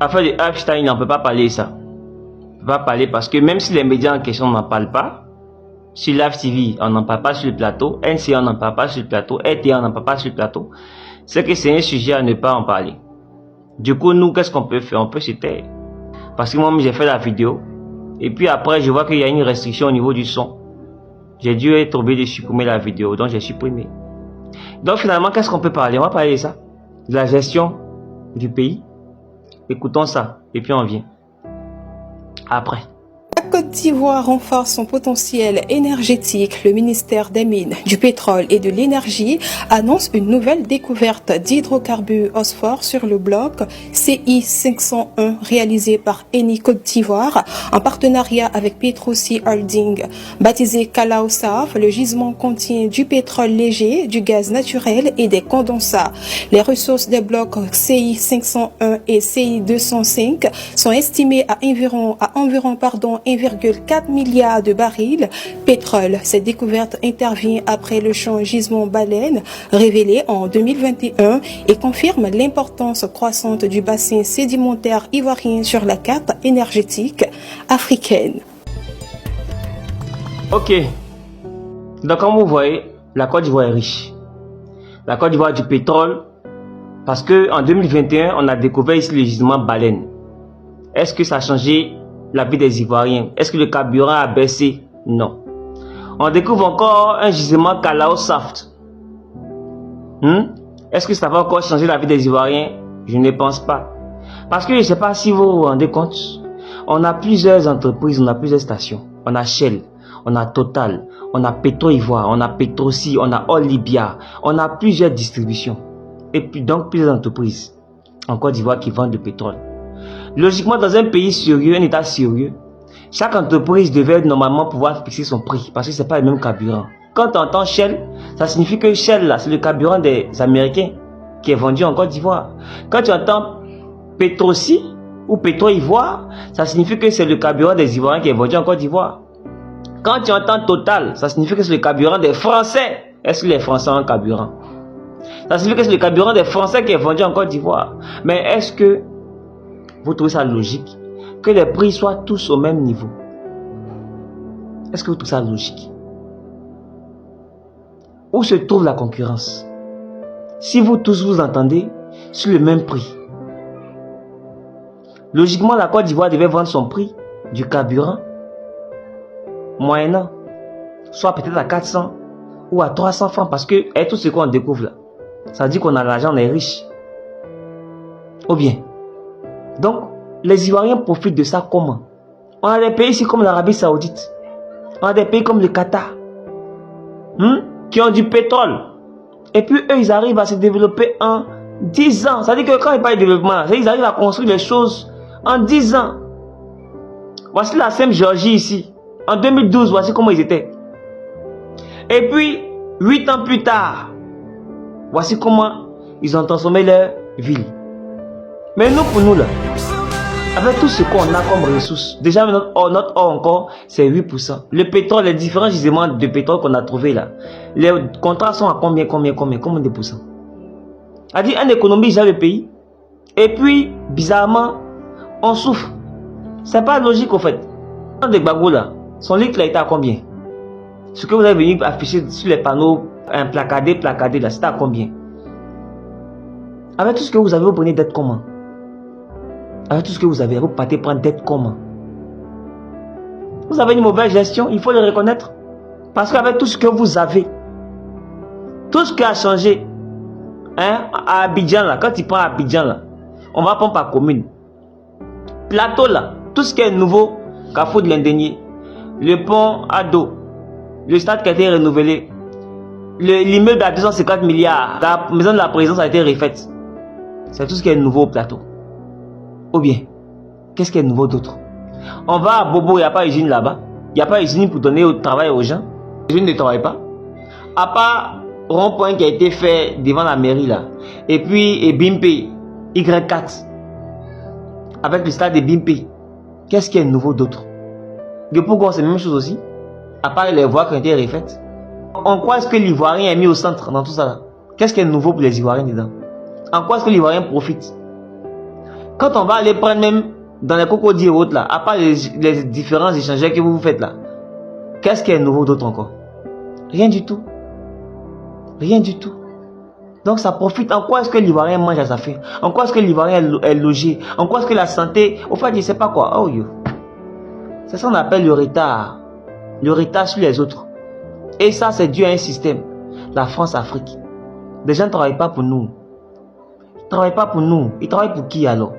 affaire de Epstein, il n'en peut pas parler ça. Il ne peut pas parler parce que même si les médias en question n'en parlent pas, sur Live TV, on n'en parle pas sur le plateau, NCA, on n'en parle pas sur le plateau, RTA, on n'en parle pas sur le plateau, c'est que c'est un sujet à ne pas en parler. Du coup, nous, qu'est-ce qu'on peut faire? On peut se taire. Parce que moi, j'ai fait la vidéo, et puis après, je vois qu'il y a une restriction au niveau du son. J'ai dû être obligé de supprimer la vidéo, donc j'ai supprimé. Donc finalement, qu'est-ce qu'on peut parler? On va parler de ça, de la gestion du pays. Écoutons ça, et puis on vient. Après. La Côte d'Ivoire renforce son potentiel énergétique. Le ministère des Mines, du Pétrole et de l'Énergie annonce une nouvelle découverte d'hydrocarbures phosphore sur le bloc CI 501 réalisé par Eni Côte d'Ivoire en partenariat avec Petroci Holding. Baptisé Kalaosaf, le gisement contient du pétrole léger, du gaz naturel et des condensats. Les ressources des blocs CI 501 et CI 205 sont estimées à environ 1,4 milliard de barils pétrole. Cette découverte intervient après le champ gisement baleine révélé en 2021 et confirme l'importance croissante du bassin sédimentaire ivoirien sur la carte énergétique africaine. Ok. Donc comme vous voyez, la Côte d'Ivoire est riche. La Côte d'Ivoire a du pétrole parce que en 2021, on a découvert ici le gisement baleine. Est-ce que ça a changé la vie des Ivoiriens? Est-ce que le carburant a baissé? Non. On découvre encore un gisement Kalaosaf. Est-ce que ça va encore changer la vie des Ivoiriens? Je ne pense pas. Parce que je ne sais pas si vous vous rendez compte. On a plusieurs entreprises, on a plusieurs stations. On a Shell, on a Total, on a Petro-Ivoire, on a Petroci, on a Oil Libya. On a plusieurs distributions. Et puis donc plusieurs entreprises en Côte d'Ivoire qui vendent du pétrole. Logiquement, dans un pays sérieux, un état sérieux, chaque entreprise devait normalement pouvoir fixer son prix parce que ce n'est pas le même carburant. Quand tu entends Shell, ça signifie que Shell, là, c'est le carburant des Américains qui est vendu en Côte d'Ivoire. Quand tu entends Petroci ou Petro-Ivoire, ça signifie que c'est le carburant des Ivoiriens qui est vendu en Côte d'Ivoire. Quand tu entends Total, ça signifie que c'est le carburant des Français. Est-ce que les Français ont un carburant? Ça signifie que c'est le carburant des Français qui est vendu en Côte d'Ivoire. Mais est-ce que vous trouvez ça logique que les prix soient tous au même niveau? Est-ce que vous trouvez ça logique? Où se trouve la concurrence? Si vous tous vous entendez sur le même prix, logiquement la Côte d'Ivoire devait vendre son prix du carburant moyennant soit peut-être à 400 ou à 300 francs parce que tout ce qu'on découvre là, ça dit qu'on a l'argent, on est riche. Ou bien, donc, les Ivoiriens profitent de ça comment? On a des pays ici comme l'Arabie Saoudite. On a des pays comme le Qatar. Qui ont du pétrole. Et puis eux, ils arrivent à se développer en 10 ans. Ça veut dire que quand ils parlent de développement, ils arrivent à construire les choses en 10 ans. Voici la Sainte Géorgie ici. En 2012, voici comment ils étaient. Et puis, 8 ans plus tard, voici comment ils ont transformé leur ville. Mais nous, pour nous là, avec tout ce qu'on a comme ressources, déjà notre or encore, c'est 8%. Le pétrole, les différents gisements de pétrole qu'on a trouvé là, les contrats sont à combien de pourcents? C'est-à-dire, une économie gère le pays, et puis, bizarrement, on souffre. C'est pas logique au fait. Dans des bagos là, son litre là était à combien? Ce que vous avez venu afficher sur les panneaux, un placardé là, c'était à combien? Avec tout ce que vous avez, vous prenez dette comment? Avec tout ce que vous avez, vous partez prendre dette comment? Vous avez une mauvaise gestion, il faut le reconnaître. Parce qu'avec tout ce que vous avez, tout ce qui a changé, à Abidjan là, quand tu prends Abidjan là, on va prendre par commune. Plateau là, tout ce qui est nouveau, Carrefour de l'Indénié, le pont à dos, le stade qui a été renouvelé, l'immeuble à 250 milliards, la maison de la présidence a été refaite. C'est tout ce qui est nouveau au plateau. Ou bien, qu'est-ce qui est nouveau d'autre? On va à Bobo, il n'y a pas usine là-bas. Il n'y a pas usine pour donner au travail aux gens. L'usine ne travaille pas. À part rond-point qui a été fait devant la mairie là. Et puis, Bimpe, Y4. Avec le stade de Bimpe. Qu'est-ce qui est nouveau d'autre? De pourquoi c'est la même chose aussi? À part les voies qui ont été refaites. En quoi est-ce que l'Ivoirien est mis au centre dans tout ça là? Qu'est-ce qui est nouveau pour les Ivoiriens dedans? En quoi est-ce que l'Ivoirien profite? Quand on va aller prendre même dans les cocodiers et autres là, à part les différents échanges que vous faites là, qu'est-ce qui est nouveau d'autre encore? Rien du tout. Rien du tout. Donc ça profite. En quoi est-ce que l'Ivoirien mange à sa faim? En quoi est-ce que l'Ivoirien est logé? En quoi est-ce que la santé... Au fait, je ne sais pas quoi. Oh yo. C'est ça qu'on appelle le retard. Le retard sur les autres. Et ça, c'est dû à un système. La France-Afrique. Les gens ne travaillent pas pour nous. Ils ne travaillent pas pour nous. Ils travaillent pour qui alors?